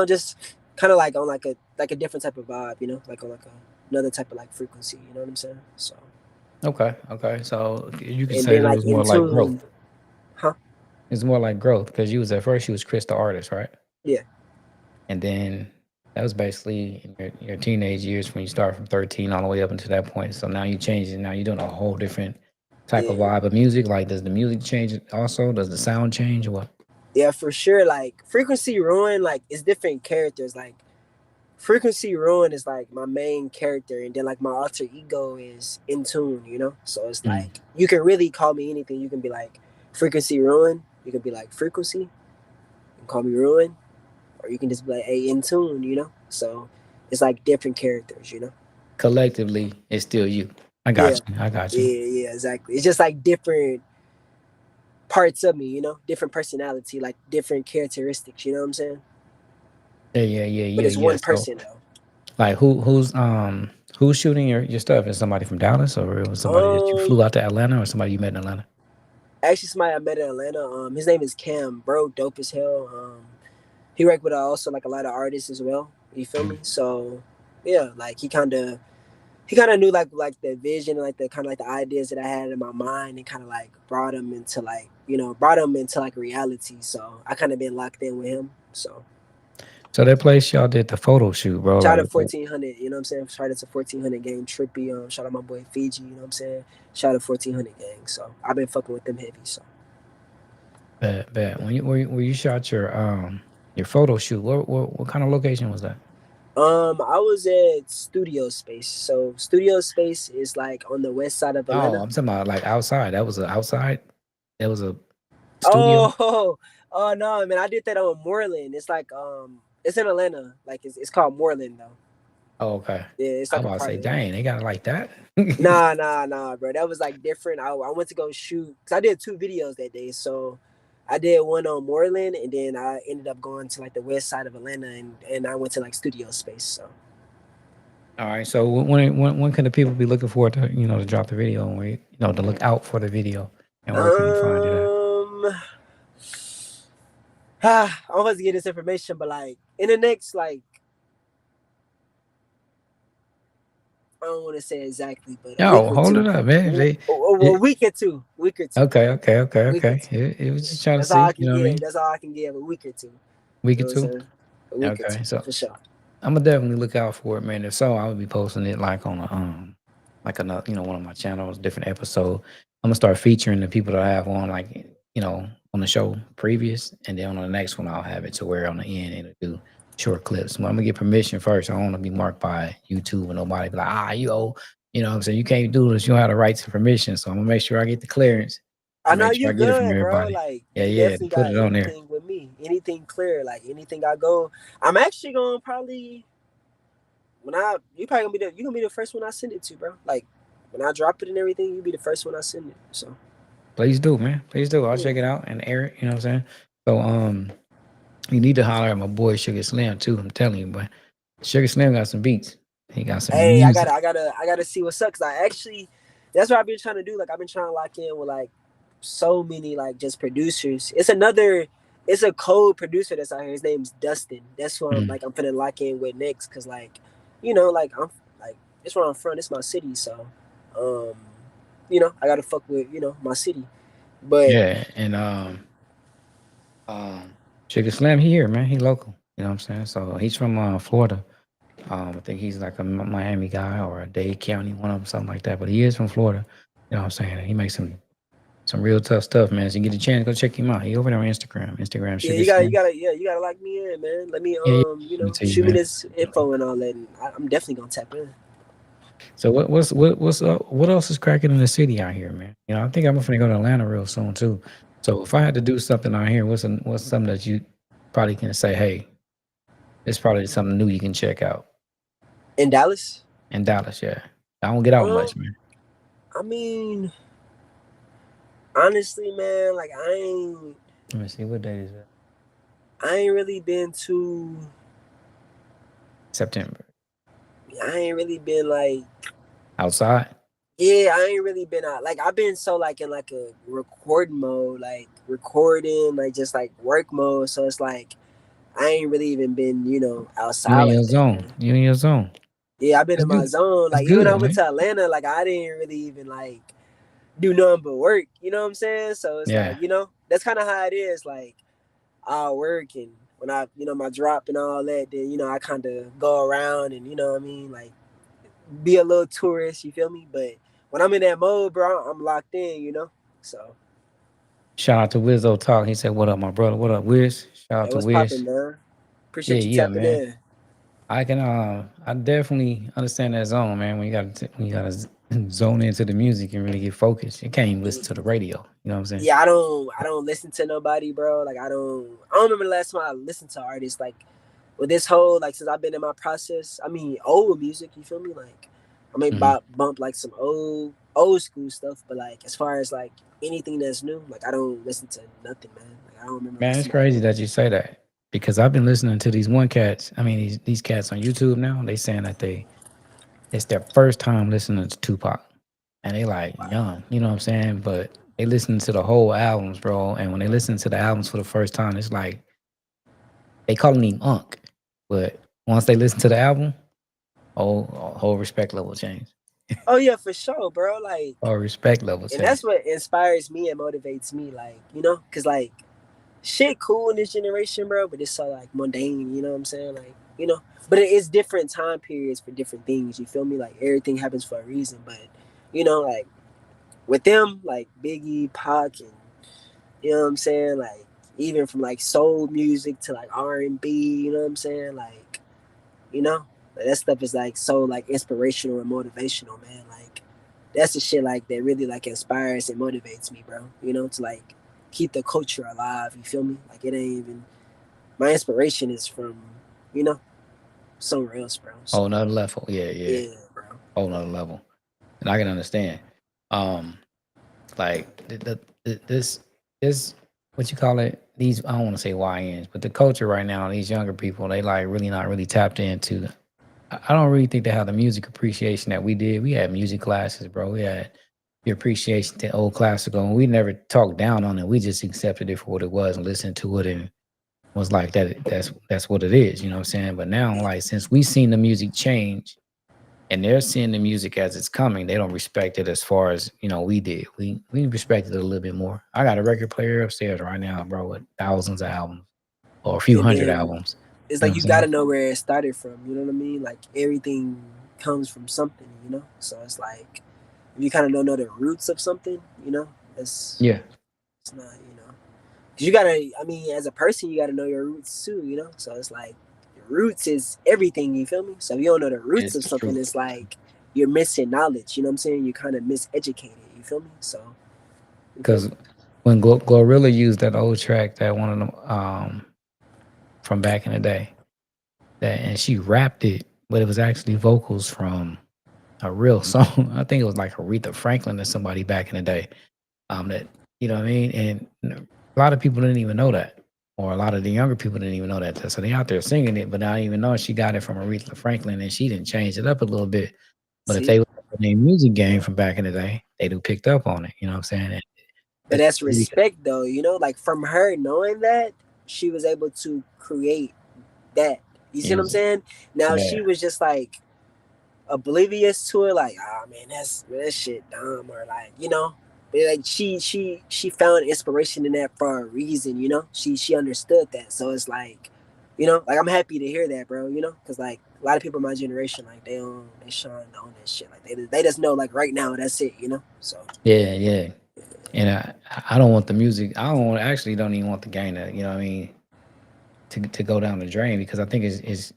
just kind of like on like a different type of vibe. Like on like another type of like frequency. You know what I'm saying? So Okay, okay. So you could and say then that it like was In more like Tune, growth. huh? It's more like growth because you was at first you was Chris the artist, right? Yeah, And then that was basically in your teenage years when you start from 13 all the way up until that point. So now you change it. Now you're doing a whole different type of yeah, vibe of music. Like, does the music change also? Does the sound change or what? yeah, for sure. Like Frequency Ruin, like it's different characters. Like Frequency Ruin is like my main character, and then like my alter ego is In Tune. So it's Mm. like you can really call me anything. You can be like Frequency Ruin. You can be like Frequency. You can call me Ruin, or you can just be like, hey, In Tune. So it's like different characters. Collectively, it's still you. I got Yeah, you. I got yeah, you. yeah, exactly. It's just like different parts of me. Different personality, like different characteristics. You know what I'm saying? Yeah, yeah, yeah, But yeah, it's yeah. one So, person though. like, who's shooting your stuff? Is somebody from Dallas or it was somebody that you flew Um, out to Atlanta or somebody you met in Atlanta? Actually, somebody I met in Atlanta. His name is Cam, bro. Dope as hell. He worked with also like a lot of artists as well. You feel Mm. me? So yeah, like he kind of knew like the vision, like the kind of like the ideas that I had in my mind, and kind of like brought him into like reality. So I kind of been locked in with him. So So that place y'all did the photo shoot, bro. shout Like, out 1400. You know what I'm saying? Shout out to 1400 gang Trippy. Shout out my boy Fiji. You know what I'm saying? Shout out 1400 gang. So I've been fucking with them heavy. So. bad. When you shot your photo shoot, what kind of location was that? I was at Studio Space. So Studio Space is like on the west side of Oh, Atlanta. I'm talking about like outside. That was a outside. That was a studio. Oh, oh no, man! I did that on Moreland. It's like it's in Atlanta. Like it's called Moreland though. Oh, okay. Yeah, it's I like was a about to say, private. dang, they got it like that. Nah, bro. That was like different. I went to go shoot because I did 2 videos that day. So I did one on Moreland, and then I ended up going to like the west side of Atlanta, and I went to like Studio Space. So All right. So when can the people be looking forward to to drop the video and to look out for the video and where can they find it at? um. I'm supposed to get this information, but like in the next like I don't want to say exactly, but a week Yo, or hold two, it up, man. a It, week or two, week or two, okay, okay, okay, week or okay. two. It was Yeah, just trying to that's all I see. You can know what I give. mean? That's all I can give. A week or two. Week You or know what I'm two. saying? A week or two Okay. So for sure. I'm gonna definitely look out for it, man. If so, I would be posting it like on like another one of my channels, different episode. I'm gonna start featuring the people that I have on like on the show previous, and then on the next one I'll have it to where on the end it'll do short clips. But I'm gonna get permission first. I don't want to be marked by YouTube and nobody be like, what I'm saying, you can't do this. You don't have the rights and permission. So I'm gonna make sure I get the clearance I and know make sure you I get it from good, bro. everybody. Like Yeah, you yeah. definitely Put got it on there. anything with me, anything clear, like anything I go. I'm actually gonna probably when I you probably gonna be the first one I send it to, bro. Like when I drop it and everything, you be the first one I send it. So Please do, man. Please do. I'll Yeah. check it out and air it. You know what I'm saying? So you need to holler at my boy Sugar Slim too. I'm telling you, but Sugar Slim got some beats. He got some Hey, music. I gotta see what's up. Cause I actually, that's what I've been trying to do. Like I've been trying to lock in with like so many like just producers. It's a cold producer that's out here. His name's Dustin. That's who Mm. I'm finna lock in with next. Cause like, you know, like I'm like it's where I'm from. It's my city. So, um, you know, I gotta fuck with my city. But Yeah, and um, Sugar Slim, he here, man. He local. You know what I'm saying? So he's from Florida. I think he's like a Miami guy or a Dade County, one of them, something like that. But he is from Florida. You know what I'm saying? And he makes some real tough stuff, man. So you get a chance, go check him out. He over there on Instagram. Instagram yeah, Sugar Slim. you gotta lock me in, man. Let me Yeah, yeah. Give it you know, to you, shoot me man. this info and all that. And I'm definitely gonna tap in. So what's up? What else is cracking in the city out here, man? You know, I think I'm gonna go to Atlanta real soon too. So if I had to do something out here, what's something that you probably can say, hey, it's probably something new you can check out In Dallas. in Dallas. Yeah, I don't get out Um, much, man. I mean, honestly, man, like Let me see what day is it. I ain't really been too. September. I ain't really been like. Outside. Yeah, I ain't really been out. Like I've been so like in like a recording mode, like recording, like just like work mode. So it's like I ain't really even been, You outside in like your that, zone. man. You in your zone. Yeah, I've been That's in my good. zone. That's Like even when I good, went man. to Atlanta, like I didn't really even like do nothing but work. You know what I'm saying? So it's Yeah. like, that's kind of how it is. Like I'll work and when I, my drop and all that, then, I kind of go around and, what I mean? Like be a little tourist, you feel me? But when I'm in that mode, bro, I'm locked in. So, Shout out to Wizzo Talk. He said, "What up, my brother? What up, Wiz? Shout out hey, to what's Wiz. popping, man? Yeah, Appreciate you yeah, tapping man. in. I can I definitely understand that zone, man. When you gotta zone into the music and really get focused. You can't even listen to the radio. You know what I'm saying? Yeah, I don't listen to nobody, bro. Like I don't remember the last time I listened to artists. Like with this whole like since I've been in my process. I mean, old music. You feel me? Like I may Hmm. bump like some old school stuff, but like as far as like anything that's new, like I don't listen to nothing, man. Like I don't remember Man, last it's time I crazy did. that you say that because I've been listening to these one cats. I mean, these cats on YouTube now. They saying that it's their first time listening to Tupac, and they like young. You know what I'm saying? But they listen to the whole albums, bro. And when they listen to the albums for the first time, it's like they calling him Unc. But once they listen to the album, whole respect level change. Oh yeah, for sure, bro. Like, Whole respect level and change. that's what inspires me and motivates me. Like, cause like shit cool in this generation, bro, but it's so like mundane. You know what I'm saying? Like, but it's different time periods for different things. You feel me? Like everything happens for a reason. But like with them, like Biggie, Pac, and you know what I'm saying? Like even from like soul music to like R&B. You know what I'm saying? Like you know, like, that stuff is like so like inspirational and motivational, man. Like that's the shit like that really like inspires and motivates me, bro. To like keep the culture alive. You feel me? Like it ain't even my inspiration is from you know somewhere else, bro. So Whole nother level. Yeah, yeah. yeah, bro. Whole nother level. And I can understand. Um, like this what you call it? These I don't want to say YNs, but the culture right now, these younger people, they like really not really tapped into. I don't really think they have the music appreciation that we did. We had music classes, bro. We had the appreciation to old classical, and we never talked down on it. We just accepted it for what it was and listened to it, and was like that. That's what it is. You know what I'm saying? But now, like since we seen the music change, and they're seeing the music as it's coming, they don't respect it as far as we did. We respected it a little bit more. I got a record player upstairs right now, bro, with thousands of albums or a few And hundred then albums. it's You know like what I'm you gotta saying? know where it started from. You know what I mean? Like everything comes from something. So it's like if you kind of don't know the roots of something, it's Yeah. it's not. Cause you gotta. I mean, as a person, you gotta know your roots too. So it's like your roots is everything. You feel me? So if you don't know the roots It's of the something, truth. it's like you're missing knowledge. You know what I'm saying? You're kind of miseducated. You feel me? So you feel Because me? when Glorilla used that old track, that one of them from back in the day, that and she rapped it, but it was actually vocals from a real song. I think it was like Aretha Franklin or somebody back in the day. That You know what I mean? And a lot of people didn't even know that, or a lot of the younger people didn't even know that. So they out there singing it, but I didn't even know she got it from Aretha Franklin, and she didn't change it up a little bit. But if See, they was in their music game from back in the day, they'd have picked up on it. You know what I'm saying? And but that's that's crazy because respect though. You know, like from her knowing that she was able to create that. You see what I'm music, saying? Now yeah, she was just like oblivious to it, like, ah man, that shit dumb, or like, you know. But like she found inspiration in that for a reason, you know. She understood that, so it's like, you know, like I'm happy to hear that, bro. You know, because like a lot of people in my generation, like they shine on that shit, like they just know like right now that's it, you know. So yeah, yeah. And I don't want the music. I don't want, actually don't even want the game to, you know what I mean, to go down the drain, because I think it's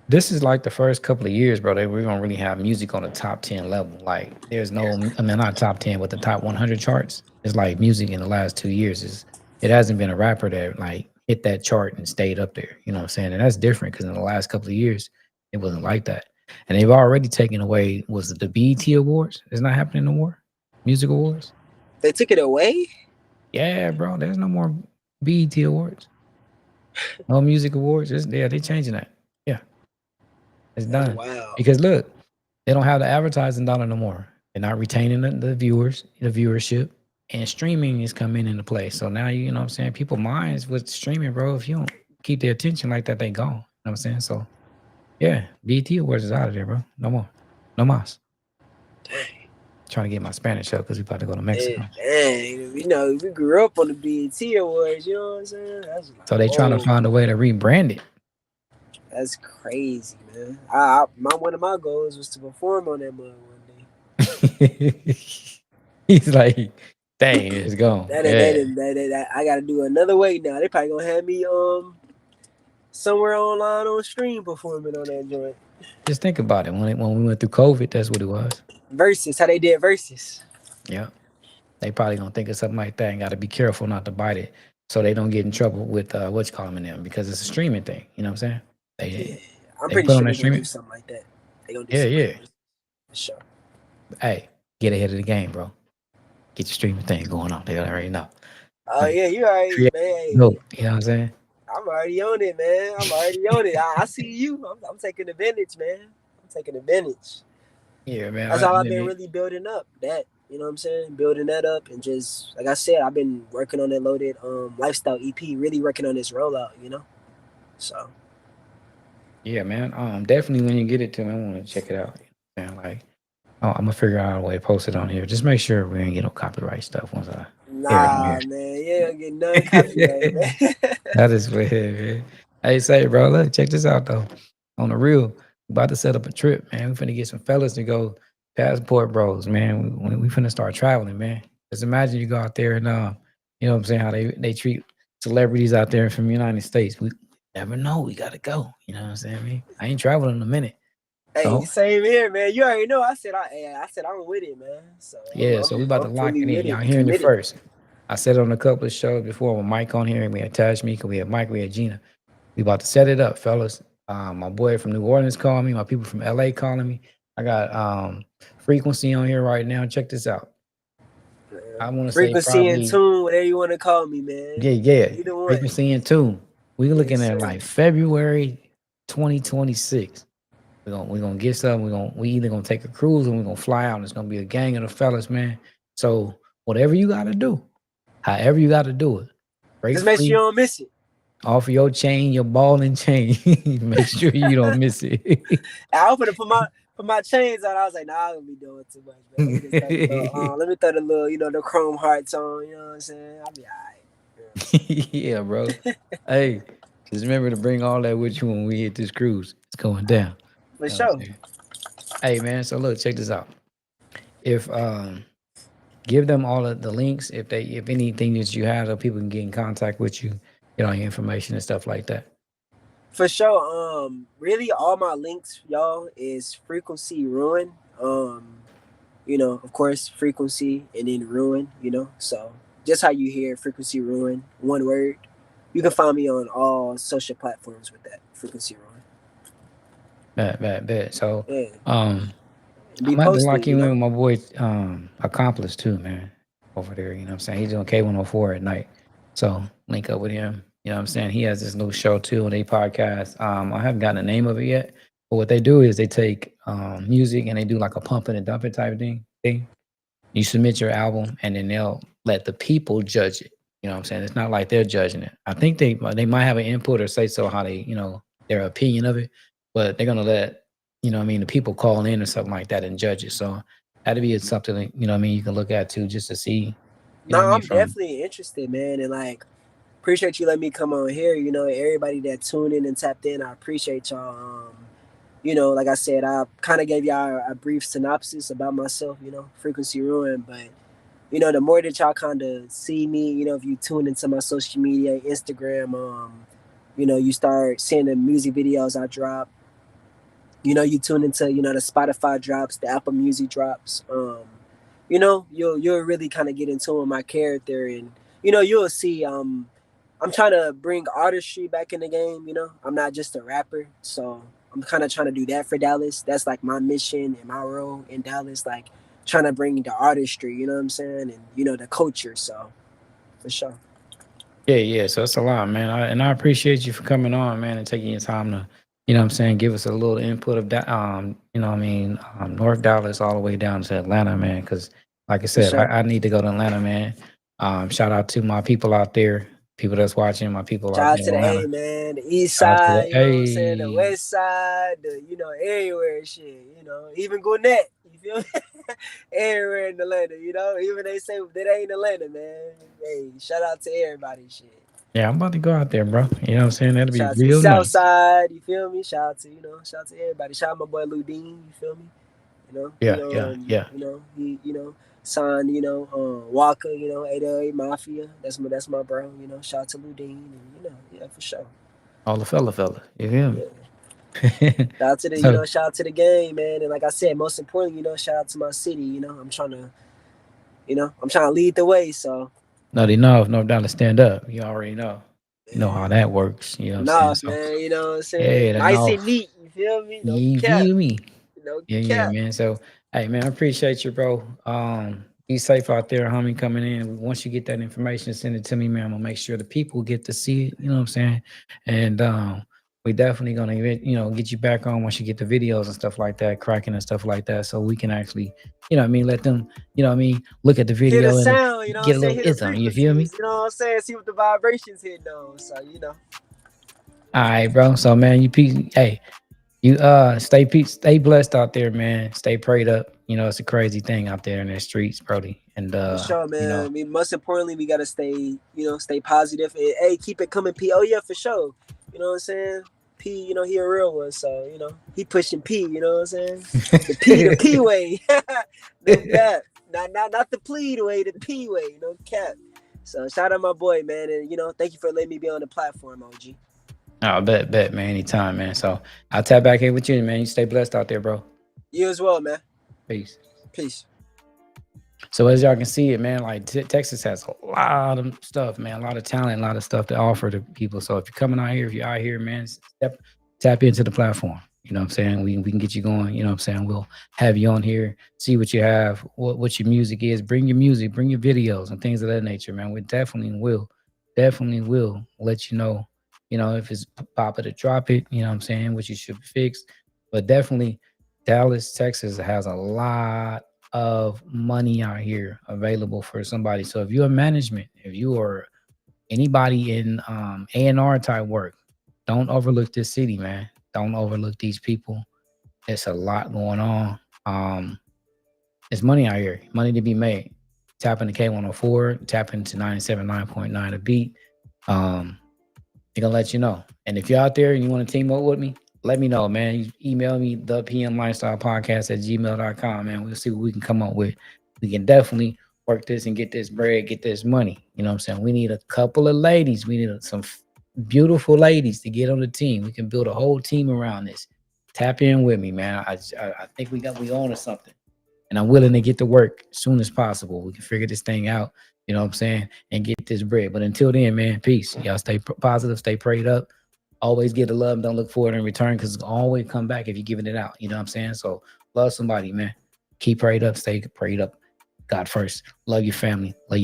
this is like the first couple of years, bro, that we're gonna really have music on the top 10 level. Like, there's no, I mean, not top 10, but the top 100 charts. It's like music in the last 2 years is, it hasn't been a rapper that like hit that chart and stayed up there. You know what I'm saying? And that's different because in the last couple of years, it wasn't like that. And they've already taken away, was it the BET Awards? It's not happening no more. Music Awards. they took it away. Yeah, bro. There's no more BET Awards. No music awards. It's, yeah, they changing that. Yeah. It's That's done. wild. Because look, they don't have the advertising dollar no more. They're not retaining the viewers, the viewership, and streaming is coming into play. So now you know what I'm saying. People minds with streaming, bro. If you don't keep their attention like that, they gone. You know what I'm saying? So yeah, BT Awards is out of there, bro. No more, no mas. Dang. Trying to get my Spanish up because we about to go to Yeah, Mexico. dang, you know, we grew up on the BET Awards, you know what I'm saying? That's like, So they trying to whoa, find a way to rebrand it. that's crazy, man. My one of my goals was to perform on that mug one day. He's like, dang, it's gone. Yeah. I gotta do another way now. They probably gonna have me somewhere online on stream performing on that joint. Just think about it. When we went through COVID, that's what it was. Versus how they did versus. Yeah. They probably gonna think of something like that and gotta be careful not to bite it so they don't get in trouble with what's calling them, because it's a streaming thing. You know what I'm saying? Yeah, They I'm they pretty put on sure that they gonna do streaming. something like that. They gonna do Yeah, something like yeah. versus for sure. Hey, get ahead of the game, bro. Get your streaming thing going on. They already know. Oh Like, yeah, you already create, man. go. You know what I'm saying? I'm already on it, man. I'm already on it. I see you. I'm taking advantage, man. I'm taking advantage. Yeah, man. That's all I've been really building up. That, you know what I'm saying? Building that up, and just like I said, I've been working on that loaded lifestyle EP. Really working on this rollout. You know, so Yeah, man. Definitely when you get it to me, I want to check it out. And like, oh, I'm gonna figure out a way to post it on here. Just make sure we ain't get no copyright stuff once I hear it on nah, here. man. Yeah, get none copyright, man. That is weird, man. Hey, say, bro, look, check this out though. On the real, we about to set up a trip, man. We finna get some fellas to go passport bros, man. We finna start traveling, man. Just imagine you go out there and you know what I'm saying, how they treat celebrities out there from the United States. We never know. We gotta go. You know what I'm saying, man? I ain't traveling in a minute. Hey, So same here, man. You already know. I said I'm with it, man. So yeah, so we about to I'm lock fully it in. with Y'all it, hearing it committed. first. I said it on a couple of shows before with Mike on here, and we had Tash Mika, we had Mike, we had Gina. We about to set it up, fellas. My boy from New Orleans calling me. My people from LA calling me. I got frequency on here right now. Check this out. I want to say Frequency and probably, tune, whatever you want to call me, man. yeah, yeah. Either one. Frequency in tune. We looking Yes, at sir. like February 2026. We're gonna get something. We either gonna take a cruise or we're gonna fly out, and it's gonna be a gang of the fellas, man. So whatever you gotta do, however you gotta do it, break Just make sure you free don't miss it. off your chain, your ball and chain. Make sure you don't miss it. I opened to put my chains on. I was like, nah, I'm gonna be doing too much, man. Let me throw the little, you know, the chrome hearts on. You know what I'm saying? I'll be alright. Yeah, bro. Hey, just remember to bring all that with you when we hit this cruise. It's going down. For You know what I'm sure. saying? Hey, man. So look, check this out. If give them all of the links, if anything that you have, so people can get in contact with you, get all your information and stuff like that. For sure. Really, all my links, y'all, is frequency ruin. You know, of course, frequency and then ruin. You know, so just how you hear frequency ruin, one word. You can find me on all social platforms with that frequency ruin. Bet. So Yeah, um be I'm gonna have to posted. lock You you in know. with my boy accomplice too, man. over there. You know what I'm saying? He's doing K104 at night. So link up with him. You know what I'm saying? He has this new show too on a podcast. I haven't gotten the name of it yet. But what they do is they take music and they do like a pump and a dump it type of thing. You submit your album and then they'll let the people judge it. You know what I'm saying? It's not like they're judging it. I think they might have an input or say so how they, their opinion of it, but they're gonna let, what I mean, the people call in or something like that and judge it. So that'd be something that, what I mean, you can look at too just to see, No, what I mean, I'm from definitely interested, man, and like appreciate you letting me come on here. You know, everybody that tuned in and tapped in, I appreciate y'all. Like I said, I kind of gave y'all a brief synopsis about myself. Frequency Ruin, but the more that y'all kind of see me, if you tune into my social media, Instagram, you start seeing the music videos I drop. You tune into the Spotify drops, the Apple Music drops. You'll really kind of get into my character, and you'll see. I'm trying to bring artistry back in the game. I'm not just a rapper, so I'm kind of trying to do that for Dallas. That's like my mission and my role in Dallas, like trying to bring the artistry. You know what I'm saying, and the culture. So for sure. yeah. So it's a lot, man. And I appreciate you for coming on, man, and taking your time to, what I'm saying, give us a little input of that, what I mean, North Dallas all the way down to Atlanta, man. Because, like I For said, sure. I need to go to Atlanta, man. Shout out to my people out there, people that's watching, my people out Shout out there to in the A, Atlanta. man, the East Shout out to the Side, what I'm saying, the hey, West Side, everywhere, shit, even Gwinnett, you feel me? Everywhere in Atlanta, even they say that ain't Atlanta, man. Hey, shout out to everybody, shit. yeah, I'm about to go out there, bro. You know what I'm saying? That'll be Shout out to the real South nice. Side, you feel me? Shout out to everybody. Shout out my boy Ludine, you feel me? Yeah, yeah, yeah. He signed, Walker, 808 Mafia. That's my bro, shout out to Ludine, and yeah, for sure. All the fella. You feel Yeah. me? Shout out to the, So, shout out to the game, man. And like I said, most importantly, shout out to my city. I'm trying to lead the way. So, no, they know if North Dallas stand up. You already know. You know how man, that works. You know what I'm saying? enough, So, man. You know what I'm saying? yeah, the Nice and North. neat. You feel me? No You cap. feel me? No Yeah, cap. man. So, hey, man, I appreciate you, bro. Be safe out there, homie, coming in. Once you get that information, send it to me, man. I'm gonna make sure the people get to see it. You know what I'm saying? And we definitely gonna get you back on once you get the videos and stuff like that, cracking and stuff like that, so we can actually, let them, look at the Hear the video and sound, get a saying? little Hear the ism. You feel me? frequencies, See what the vibrations hitting on. So, All right, bro. So, man, hey, you stay blessed out there, man. Stay prayed up. It's a crazy thing out there in the streets, Brody. And For sure, man. I mean, most importantly, we gotta stay positive. And hey, keep it coming, P. Oh yeah, for sure. You know what I'm saying? P, he a real one, so he pushing P. You know what I'm saying? The P way. No cap. Not the plead way, the P way. No cap. So shout out my boy, man, and thank you for letting me be on the platform, OG. oh, bet, man, anytime, man. So I'll tap back in with you, man. You stay blessed out there, bro. You as well, man. Peace. Peace. So as y'all can see it, man, like Texas has a lot of stuff, man, a lot of talent, a lot of stuff to offer to people. So if you're coming out here, if you're out here, man, tap into the platform. You know what I'm saying? We can get you going. You know what I'm saying? We'll have you on here, see what you have, what your music is. Bring your music, bring your videos and things of that nature, man. We definitely will let you know, if it's pop it or drop it, you know what I'm saying, what you should fix. But definitely Dallas, Texas has a lot of money out here available for somebody. So if you're a management, if you are anybody in A&R type work, don't overlook this city, man. Don't overlook these people. It's a lot going on. It's money out here, money to be made. Tap into K104, tap into 97.9 a beat. Um, they're gonna let you know. And if you're out there and you want to team up with me, let me know, man. You email me the PM Lifestyle Podcast at gmail.com, man. We'll see what we can come up with. We can definitely work this and get this bread, get this money. You know what I'm saying? We need a couple of ladies. We need some beautiful ladies to get on the team. We can build a whole team around this. Tap in with me, man. I think we own something, and I'm willing to get to work as soon as possible. We can figure this thing out, you know what I'm saying, and get this bread. But until then, man, peace. Y'all stay positive, stay prayed up. Always give the love, don't look for it in return, because it's always come back if you're giving it out. You know what I'm saying? So love somebody, man. Keep prayed up, stay prayed up. God first. Love your family. Love your